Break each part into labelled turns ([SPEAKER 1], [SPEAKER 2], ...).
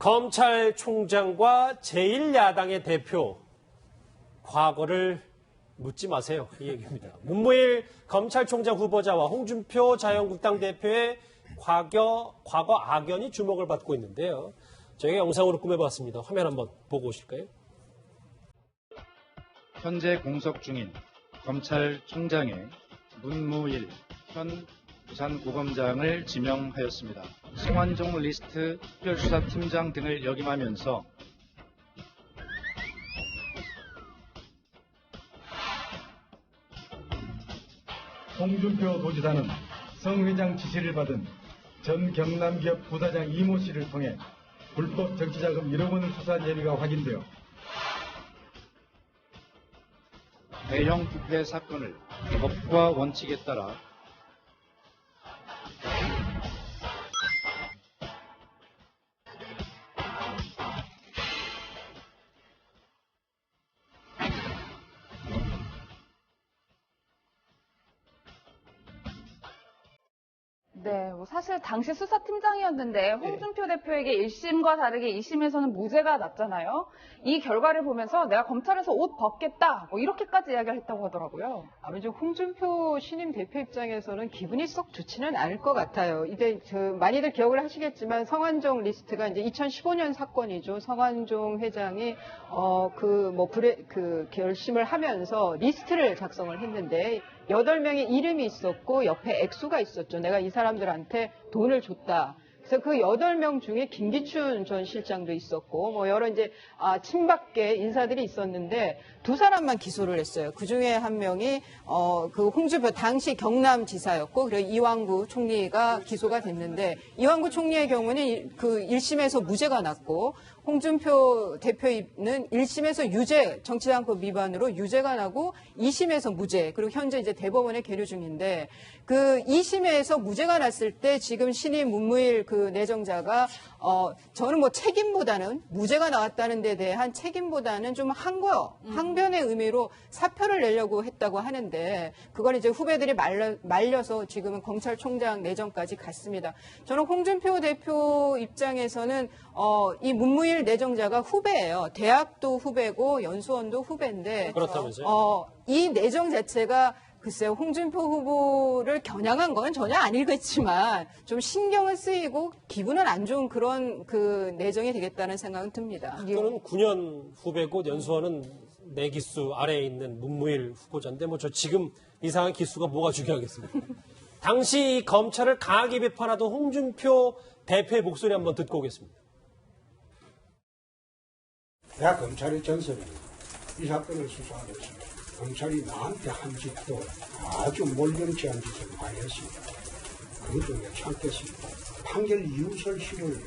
[SPEAKER 1] 검찰총장과 제1야당의 대표, 과거를 묻지 마세요. 이 얘기입니다. 문무일 검찰총장 후보자와 홍준표 자유한국당 대표의 과거 악연이 주목을 받고 있는데요. 저희가 영상으로 꾸며봤습니다. 화면 한번 보고 오실까요?
[SPEAKER 2] 현재 공석 중인 검찰총장의 문무일 현 부산고검장을 지명하였습니다. 송환종 리스트 특별수사팀장 등을 역임하면서
[SPEAKER 3] 홍준표 도지사는 성 회장 지시를 받은 전 경남기업 부사장 이모 씨를 통해 불법 정치자금 1억 원을 수사한 혐의가 확인되어
[SPEAKER 2] 대형 부패 사건을 법과 원칙에 따라
[SPEAKER 4] 네, 사실 당시 수사팀장이었는데 홍준표 대표에게 1심과 다르게 2심에서는 무죄가 났잖아요. 이 결과를 보면서 내가 검찰에서 옷 벗겠다, 이렇게까지 이야기를 했다고 하더라고요.
[SPEAKER 5] 아무래도 홍준표 신임 대표 입장에서는 기분이 썩 좋지는 않을 것 같아요. 이제 많이들 기억을 하시겠지만 성완종 리스트가 이제 2015년 사건이죠. 성완종 회장이 결심을 하면서 리스트를 작성을 했는데 8명의 이름이 있었고 옆에 액수가 있었죠. 내가 이 사람들한테 돈을 줬다. 그래서 그 8명 중에 김기춘 전 실장도 있었고 여러 이제 친박계 인사들이 있었는데 두 사람만 기소를 했어요. 그 중에 한 명이 그 홍준표 당시 경남지사였고 그리고 이완구 총리가 기소가 됐는데 이완구 총리의 경우는 그 1심에서 무죄가 났고 홍준표 대표는 1심에서 유죄, 정치자금법 위반으로 유죄가 나고 2심에서 무죄, 그리고 현재 이제 대법원에 계류 중인데 그 2심에서 무죄가 났을 때 지금 신임 문무일 그 내정자가 저는 책임보다는 무죄가 나왔다는 데 대한 책임보다는 좀 항변의 의미로 사표를 내려고 했다고 하는데 그걸 이제 후배들이 말려서 지금은 검찰총장 내정까지 갔습니다. 저는 홍준표 대표 입장에서는 이 문무일 내정자가 후배예요. 대학도 후배고 연수원도 후배인데
[SPEAKER 1] 그렇다면서요?
[SPEAKER 5] 이 내정 자체가 글쎄요, 홍준표 후보를 겨냥한 건 전혀 아니겠지만 좀 신경을 쓰이고 기분은 안 좋은 그런 그 내정이 되겠다는 생각은 듭니다.
[SPEAKER 1] 저는 9년 후배고 연수원은 내 기수 아래에 있는 문무일 후보자인데 저 지금 이상한 기수가 뭐가 중요하겠습니까? 당시 검찰을 강하게 비판하던 홍준표 대표의 목소리 한번 듣고 오겠습니다.
[SPEAKER 6] 내가 검찰의 전설은 이 사건을 수사하면서 검찰이 나한테 한 짓도 아주 몰렴치한 짓을 많이 했습니다. 그것도 내가 참겠습니다. 판결 이유설식을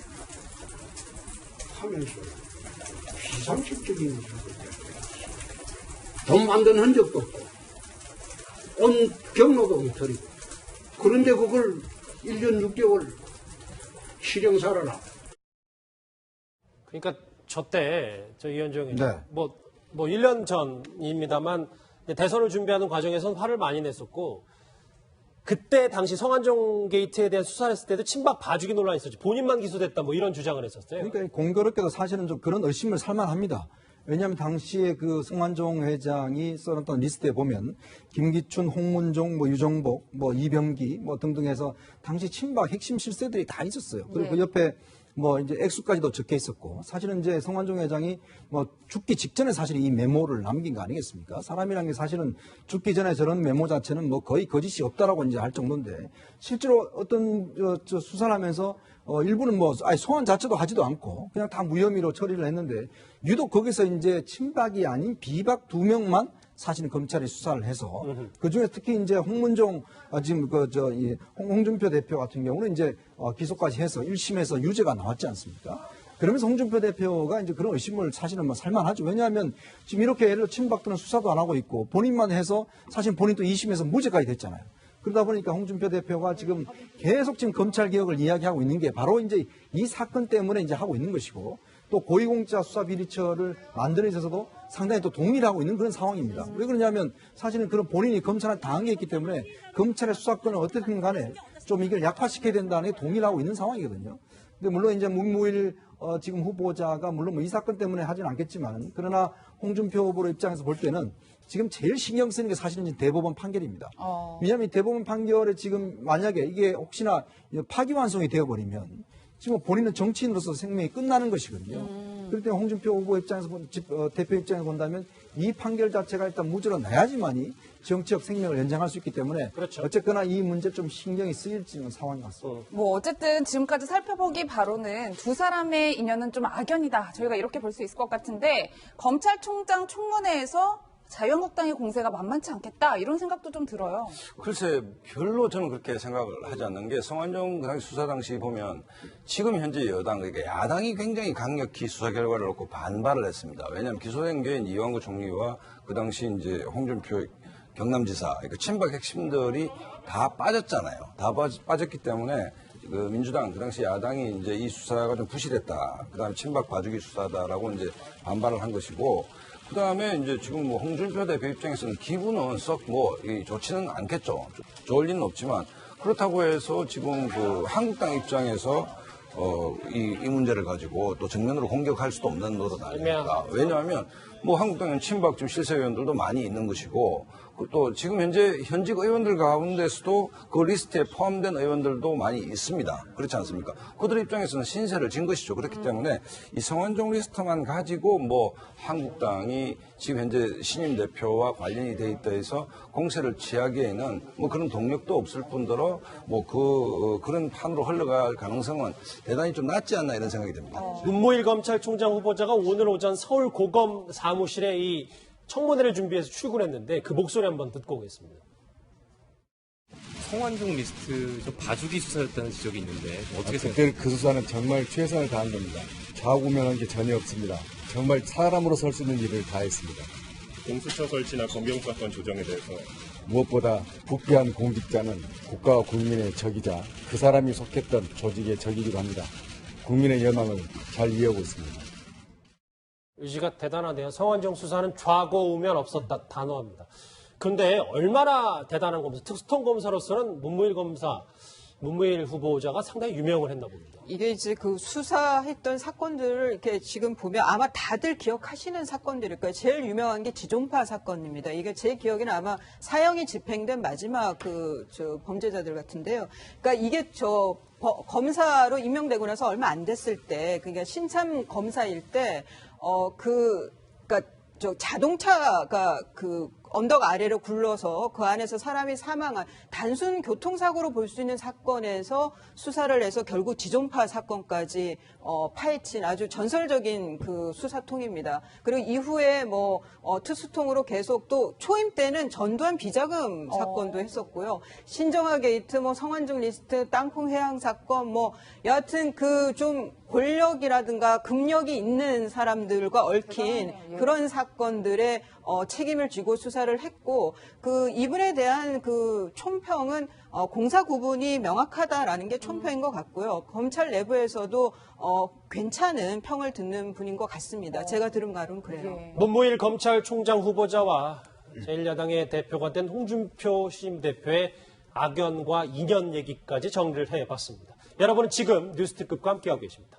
[SPEAKER 6] 하면서 비상식적인 일을 돈 만든 흔적도 없고 온 경로도 엉터리고 그런데 그걸 1년 6개월 실형 살아라.
[SPEAKER 1] 그러니까 저 이현정이
[SPEAKER 7] 네.
[SPEAKER 1] 1년 전입니다만 대선을 준비하는 과정에서는 화를 많이 냈었고 그때 당시 성완종 게이트에 대한 수사를 했을 때도 친박 봐주기 논란이 있었죠. 본인만 기소됐다 이런 주장을 했었어요.
[SPEAKER 7] 그러니까 공교롭게도 사실은 좀 그런 의심을 살만합니다. 왜냐하면 당시에 그 성완종 회장이 써놨던 리스트에 보면 김기춘, 홍문종, 유정복, 이병기 등등 해서 당시 친박 핵심 실세들이 다 있었어요. 그리고 그 옆에 이제 액수까지도 적혀 있었고, 사실은 이제 성완종 회장이 죽기 직전에 사실 이 메모를 남긴 거 아니겠습니까? 사람이란 게 사실은 죽기 전에 저런 메모 자체는 거의 거짓이 없다라고 이제 할 정도인데, 실제로 어떤 수사를 하면서 일부는 소환 자체도 하지도 않고 그냥 다 무혐의로 처리를 했는데, 유독 거기서 이제 친박이 아닌 비박 2명만 사실은 검찰이 수사를 해서 그중에 특히 이제 홍문종 지금 홍준표 대표 같은 경우는 이제 기소까지 해서 1심에서 유죄가 나왔지 않습니까? 그러면서 홍준표 대표가 이제 그런 의심을 사실은 살만하죠. 왜냐하면 지금 이렇게 예를 들어 친박들은 수사도 안 하고 있고 본인만 해서 사실 본인도 2심에서 무죄까지 됐잖아요. 그러다 보니까 홍준표 대표가 지금 계속 지금 검찰 개혁을 이야기하고 있는 게 바로 이제 이 사건 때문에 이제 하고 있는 것이고, 또 고위공직자 수사비리처를 만드는 데 있어서도 상당히 또 동의를 하고 있는 그런 상황입니다. 왜 그러냐면 사실은 그런 본인이 검찰한테 당한 게 있기 때문에 검찰의 수사권을 어떻든 간에 좀 이걸 약화시켜야 된다는 동의를 하고 있는 상황이거든요. 근데 물론 이제 문무일 지금 후보자가 물론 뭐 이 사건 때문에 하진 않겠지만 그러나 홍준표 후보 입장에서 볼 때는 지금 제일 신경 쓰는 게 사실은 이제 대법원 판결입니다. 왜냐하면 이 대법원 판결에 지금 만약에 이게 혹시나 파기환송이 되어버리면 지금 본인은 정치인으로서 생명이 끝나는 것이거든요. 그렇기 때문에 홍준표 후보 입장에서 대표 입장에서 본다면 이 판결 자체가 일단 무죄로 나야지만이 정치적 생명을 연장할 수 있기 때문에
[SPEAKER 1] 그렇죠.
[SPEAKER 7] 어쨌거나 이 문제 좀 신경이 쓰일지는 상황인 것 같습니다.
[SPEAKER 4] 뭐 어쨌든 지금까지 살펴보기 바로는 두 사람의 인연은 좀 악연이다. 저희가 이렇게 볼 수 있을 것 같은데 검찰총장 청문회에서 자유한국당의 공세가 만만치 않겠다 이런 생각도 좀 들어요.
[SPEAKER 8] 글쎄 별로 저는 그렇게 생각을 하지 않는 게 성완종 그 당시 수사 당시 보면 지금 현재 여당 그러니까 야당이 굉장히 강력히 수사 결과를 놓고 반발을 했습니다. 왜냐하면 기소된 게 이완구 총리와 그 당시 이제 홍준표 경남지사 그러니까 친박 핵심들이 다 빠졌잖아요. 다 빠졌기 때문에 그 민주당 그 당시 야당이 이제 이 수사가 좀 부실했다. 그다음에 친박 봐주기 수사다라고 이제 반발을 한 것이고. 그 다음에 이제 지금 뭐 홍준표 대표 입장에서는 기분은 썩 뭐 좋지는 않겠죠. 좋을 리는 없지만 그렇다고 해서 지금 그 한국당 입장에서 이 문제를 가지고 또 정면으로 공격할 수도 없는 노릇 아닙니까? 왜냐하면 뭐 한국당은 친박 좀 실세 의원들도 많이 있는 것이고 또 지금 현재 현직 의원들 가운데서도 그 리스트에 포함된 의원들도 많이 있습니다. 그렇지 않습니까? 그들 입장에서는 신세를 진 것이죠. 그렇기 때문에 이 성완종 리스트만 가지고 뭐 한국당이 지금 현재 신임 대표와 관련이 돼 있다 해서 공세를 취하기에는 뭐 그런 동력도 없을 뿐더러 뭐 그런 판으로 흘러갈 가능성은 대단히 좀 낮지 않나 이런 생각이 듭니다.
[SPEAKER 1] 문무일 검찰총장 후보자가 오늘 오전 서울 고검 사무실에 이 청문회를 준비해서 출근했는데 그 목소리 한번 듣고 오겠습니다.
[SPEAKER 9] 성완종 리스트 좀 봐주기 수사였다는 지적이 있는데 어떻게 생각하세요?
[SPEAKER 3] 그때 그 수사는 정말 최선을 다한 겁니다. 좌우명한 게 전혀 없습니다. 정말 사람으로 설 수 있는 일을 다 했습니다.
[SPEAKER 9] 공수처 설치나 검경수사권 조정에 대해서
[SPEAKER 3] 무엇보다 부패한 공직자는 국가와 국민의 적이자 그 사람이 속했던 조직의 적이기도 합니다. 국민의 연망을 잘 이해하고 있습니다.
[SPEAKER 1] 의지가 대단하네요. 성완종 수사는 좌고우면 없었다 단호합니다. 그런데 얼마나 대단한 검사, 특수통 검사로서는 문무일 후보자가 상당히 유명을 했나 봅니다.
[SPEAKER 5] 이게 이제 그 수사했던 사건들을 이렇게 지금 보면 아마 다들 기억하시는 사건들일 거예요. 제일 유명한 게 지존파 사건입니다. 이게 제 기억에는 아마 사형이 집행된 마지막 범죄자들 같은데요. 그러니까 이게 검사로 임명되고 나서 얼마 안 됐을 때, 그러니까 신참 검사일 때, 그러니까 자동차가 언덕 아래로 굴러서 그 안에서 사람이 사망한 단순 교통사고로 볼 수 있는 사건에서 수사를 해서 결국 지존파 사건까지 파헤친 아주 전설적인 그 수사통입니다. 그리고 이후에 특수통으로 계속 또 초임 때는 전두환 비자금 사건도 했었고요. 신정아 게이트, 성완종 리스트, 땅콩 해양 사건, 여하튼 좀 권력이라든가 금력이 있는 사람들과 얽힌 그런 사건들의 책임을 지고 수사를 했고, 이분에 대한 총평은 공사 구분이 명확하다라는 게 총평인 것 같고요. 검찰 내부에서도 괜찮은 평을 듣는 분인 것 같습니다. 제가 들은 말은 그래요.
[SPEAKER 1] 문무일 검찰총장 후보자와 제1야당의 대표가 된 홍준표 신임 대표의 악연과 인연 얘기까지 정리를 해봤습니다. 여러분은 지금 뉴스특급과 함께하고 계십니다.